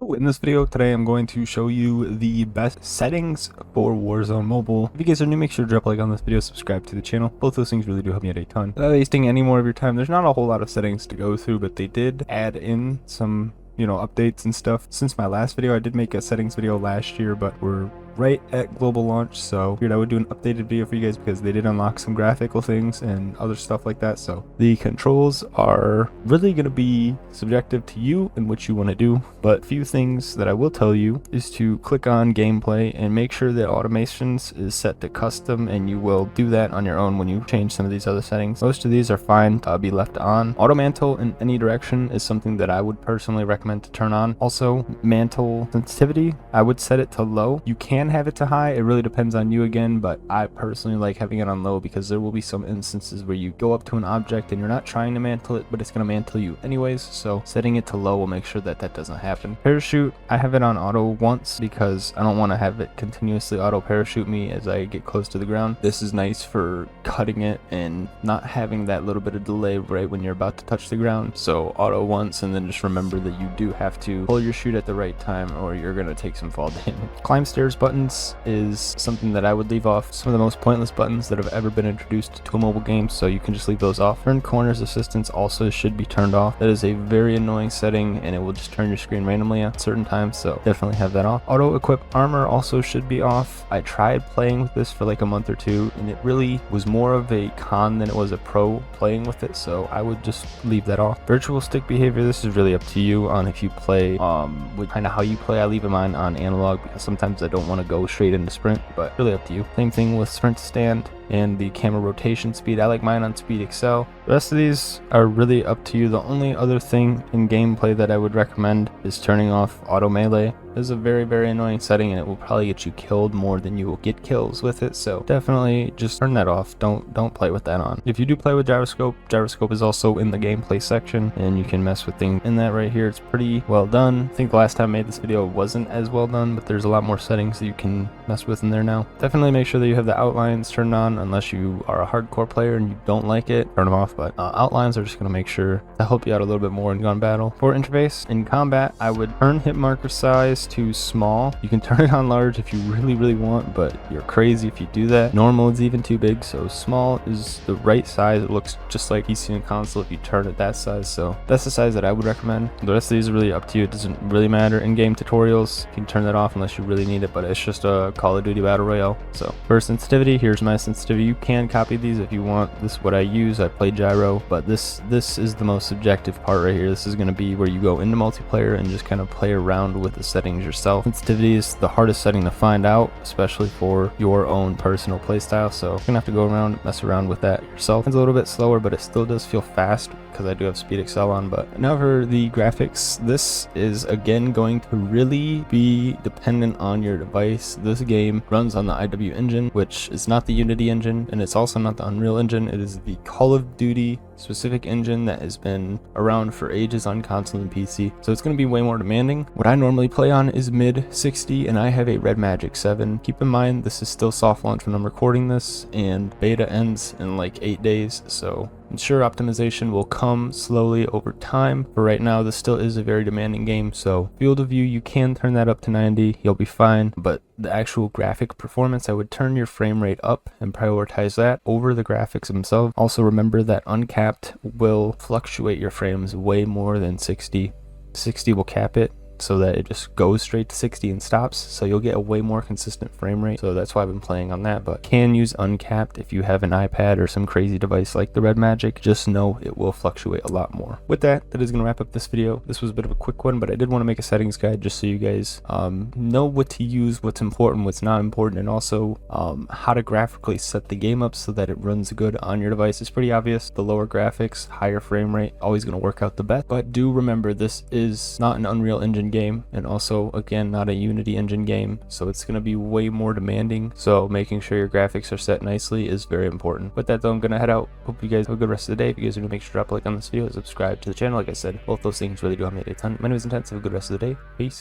In this video today, I'm going to show you the best settings for Warzone Mobile. If you guys are new, make sure to drop a like on this video, subscribe to the channel. Both those things really do help me out a ton. Without wasting any more of your time, there's not a whole lot of settings to go through, but they did add in some updates and stuff since my last video. I did make a settings video last year, but we're right at global launch, so I figured I would do an updated video for you guys because they did unlock some graphical things and other stuff like that. So the controls are really going to be subjective to you and what you want to do, but a few things that I will tell you is to click on gameplay and make sure that automations is set to custom, and you will do that on your own when you change some of these other settings. Most of these are fine to be left on. Auto mantle in any direction is something that I would personally recommend to turn on. Also, mantle sensitivity, I would set it to low. You can have it to high, it really depends on you again, but I personally like having it on low because there will be some instances where you go up to an object and you're not trying to mantle it, but it's going to mantle you anyways, so setting it to low will make sure that that doesn't happen. Parachute, I have it on auto once because I don't want to have it continuously auto parachute me as I get close to the ground. This is nice for cutting it and not having that little bit of delay right when you're about to touch the ground, so auto once, and then just remember that you do have to pull your chute at the right time or you're going to take some fall damage. Climb stairs buttons is something that I would leave off. Some of the most pointless buttons that have ever been introduced to a mobile game, so you can just leave those off. Turn corners assistance also should be turned off. That is a very annoying setting and it will just turn your screen randomly at certain times, so definitely have that off. Auto equip armor also should be off. I tried playing with this for like a month or two and it really was more of a con than it was a pro playing with it, so I would just leave that off. Virtual stick behavior, this is really up to you on if you play with kind of how you play. I leave mine on analog because sometimes I don't want to go straight into sprint, but really up to you. Same thing with sprint to stand and the camera rotation speed. I like mine on speed excel. The rest of these are really up to you. The only other thing in gameplay that I would recommend is turning off auto melee. This is a very annoying setting and it will probably get you killed more than you will get kills with it, so definitely just turn that off. Don't play with that on. If you do play with gyroscope is also in the gameplay section and you can mess with things in that right here. It's pretty well done. I think the last time I made this video wasn't as well done, but there's a lot more settings that you can mess with in there now. Definitely make sure that you have the outlines turned on unless you are a hardcore player and you don't like it, turn them off, but outlines are just going to make sure to help you out a little bit more in gun battle. For interface in combat, I would turn hit marker size to small. You can turn it on large if you really want, but you're crazy if you do that. Normal is even too big, so small is the right size. It looks just like PC and console if you turn it that size, so that's the size that I would recommend. The rest of these are really up to you. It doesn't really matter. In-game tutorials, you can turn that off unless you really need it, but it's just a Call of Duty Battle Royale. So for sensitivity, here's my sensitivity. You can copy these if you want. This is what I use. I play gyro, but this is the most subjective part right here. This is going to be where you go into multiplayer and just kind of play around with the settings yourself. Sensitivity is the hardest setting to find out, especially for your own personal playstyle, so you're gonna have to go around and mess around with that yourself. It's a little bit slower, but it still does feel fast because I do have speed excel on. But now for the graphics, this is again going to really be dependent on your device. This game runs on the IW engine, which is not the Unity engine, and it's also not the Unreal engine. It is the Call of Duty specific engine that has been around for ages on console and PC, so it's going to be way more demanding. What I normally play on is mid 60 and I have a Red Magic 7. Keep in mind this is still soft launch when I'm recording this and beta ends in like 8 days, so ensure optimization will come slowly over time. For right now, this still is a very demanding game, so field of view, you can turn that up to 90, you'll be fine, but the actual graphic performance, I would turn your frame rate up and prioritize that over the graphics themselves. Also remember that uncapped will fluctuate your frames way more than 60. 60 will cap it so that it just goes straight to 60 and stops, so you'll get a way more consistent frame rate. So that's why I've been playing on that, but can use uncapped if you have an iPad or some crazy device like the Red Magic. Just know it will fluctuate a lot more. With that is going to wrap up this video. This was a bit of a quick one, but I did want to make a settings guide just so you guys know what to use, what's important, what's not important, and also how to graphically set the game up so that it runs good on your device. It's pretty obvious. The lower graphics, higher frame rate, always going to work out the best, but do remember this is not an Unreal Engine game, and also again not a Unity engine game, so it's going to be way more demanding, so making sure your graphics are set nicely is very important. With that though, I'm going to head out. Hope you guys have a good rest of the day. If you guys are new, make sure to drop a like on this video, subscribe to the channel. Like I said, both those things really do help me out a ton. My name is Intense. Have a good rest of the day. Peace.